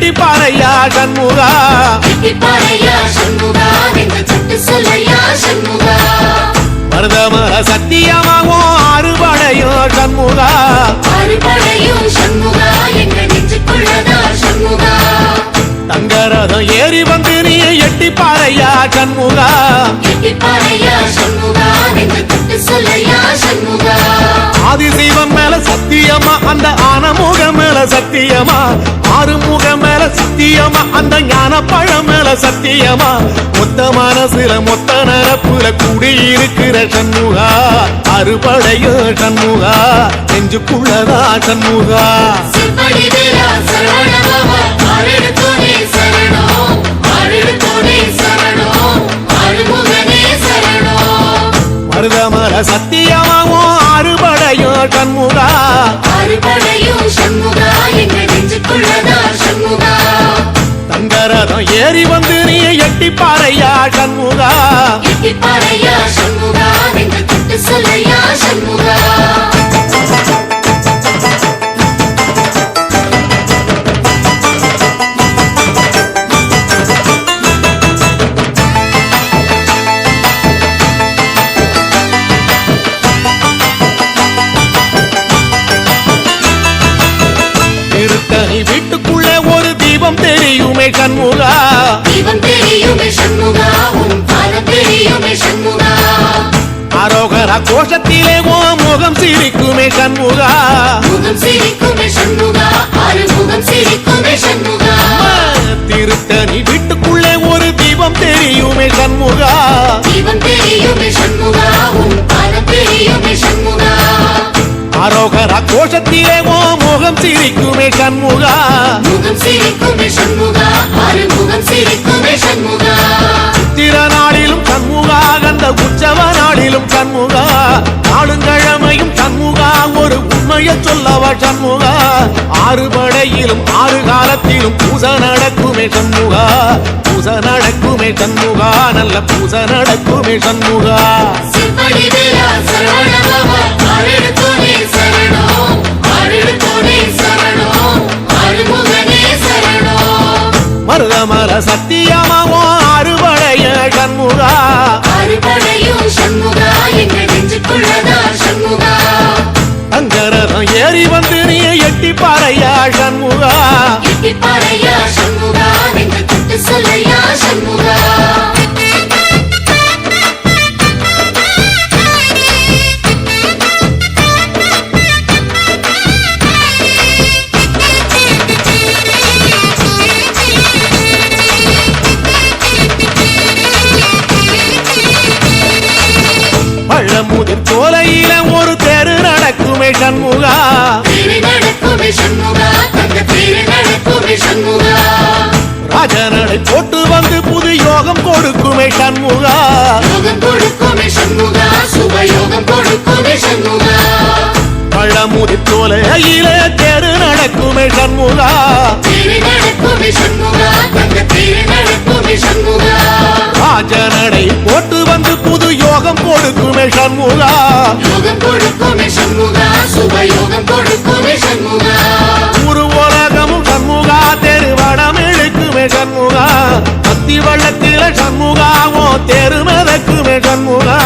எட்டி பாறையா சண்முகா மருதமர சத்தியமாகும் அறுபடையும் சண்முகா தங்கரதம் ஏறி வந்து நீ எட்டி பாறையா சண்முகா ஆதிசைவம் மேல சத்தியமா அந்த ஆனமுகம் மேல சத்தியமா ஆறுமுகம் மேல சத்தியமா அந்த ஞான பழம் மேல சத்தியமா மொத்த மனசுல மொத்த நரப்புல கூடியிருக்கிற சண்முகா அறுபடையோ சண்முகா நெஞ்சுக்குள்ளதா சண்முகா மருதமர சத்தியமாவும் அறுபடையோ சண்முகா தங்கரதம் ஏறி வந்து நீ எட்டி பாறையா சண்முகா திருத்தணி வீட்டுக்குள்ள ஒரு தீபம் தெரியுமே சண்முகா அரோகரா கோஷத்திலே ஓ முகம் சிரிக்குமே சண்முகா திருத்தணி வீட்டுக்குள்ளே ஒரு தீபம் தெரியுமே சண்முகா அரோகரா கோஷத்திலே ஓ முகம் சிரிக்குமே சண்முகா சித்திர நாளிலும் சண்முகா கந்த உற்சவ நாளிலும் சண்முகா நாளுங்கிழமையும் சண்முகா ஒரு உண்மையை சொல்லவா சண்முகா ஆறுபடையிலும் ஆறு காலத்திலும் பூச நடக்குமே சண்முகா பூச நடக்குமே சண்முகா நல்ல பூச நடக்குமே சண்முகா மருதமர சத்தியமாவோ அறுபடைய சண்முகா அங்கரதம் ஏறி வந்து நீ எட்டி பாறையா சண்முகா பழமுதிர் சோலையில ஒரு தெரு நடக்குமே சண்முகா ராஜனடை போட்டு வந்து புது யோகம் கொடுக்குமே சண்முகா பழமுதிர் சோலையில தெரு நடக்குமே சண்முகா ராஜனடை போட்டு வந்து புது யோகம் கொடுக்குமே சண்முகா ஒரு உலகமும் சண்முகா தெருவடம் இழுக்குமே சண்முகா அத்தி வள்ளத்தில சண்முகாவோ தெரு மிதக்குமே சண்முகா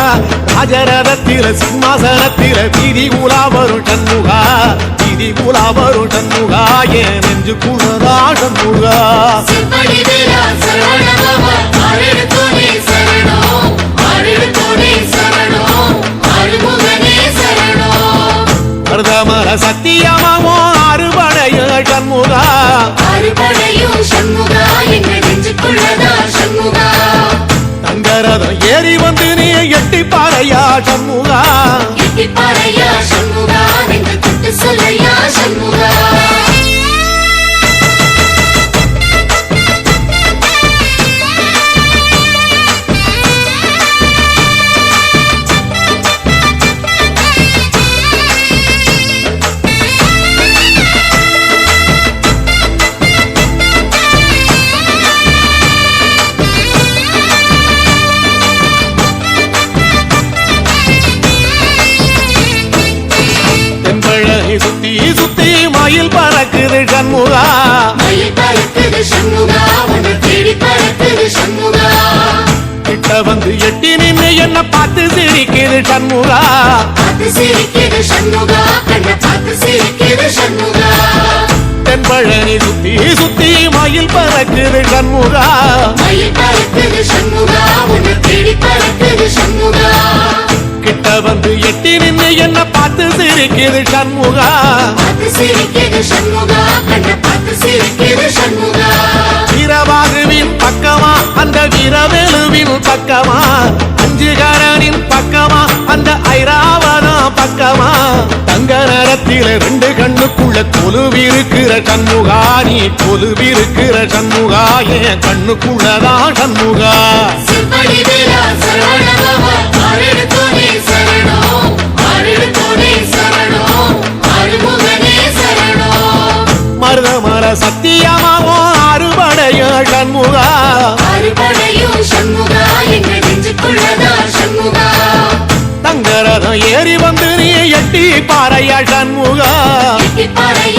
ராஜரதத்தில சிம்மாசனத்தில வீதி உலா வரும் சண்முகா வீதி உலா வரும் சண்முகா ஏன் நெஞ்சு குளதா சண்முகா மருதமர சத்தியமாவோ அறுபடைய சண்முகா தங்கரதம் ஏறி வந்து நீ எட்டி பாறையா சண்முகா என்ன பார்த்து சிரிக்குது சண்முகா பார்த்து சிரிக்குது சண்முகா கண்ண பார்த்து சிரிக்குது சண்முகா தென்பழனி சுத்தி சுத்தி மயில் பறக்குது சண்முகா மயில் பறக்குது சண்முகா உன்னை தேடி பறக்குது சண்முகா கிட்ட வந்து எட்டி நின்னு என்ன பார்த்து சிரிக்குது சண்முகா பார்த்து சிரிக்குது சண்முகா கண்ண பார்த்து சிரிக்குது சண்முகா வீரபாகுவின் பக்கமா அந்த வீரவேலுவின் பக்கமா அஞ்சுகரனின் பக்கமா அந்த ஐராவதா பக்கமா தங்க நேரத்தில ரெண்டு கண்ணுக்குள்ள கொலுவிருக்கிற சண்முகா நீ கொலுவிருக்கிற சண்முகா என் கண்ணுக்குள்ளதான் சண்முகா சிவடி வேலா சரவணபவா ஆரெடுத்தோனே சரணம் ஆரெடுத்தோனே சரணம் ஆறுமுகனே சரணம் மருதமர சத்தியமாவோ அறுபடைய சண்முகா அறுபடையும் சண்முகா எங்க நெஞ்சுக்குள்ளதா சண்முகா தங்கரதம் ஏறி வந்து நீ எட்டி பாறையா சண்முகா எட்டி பாறைய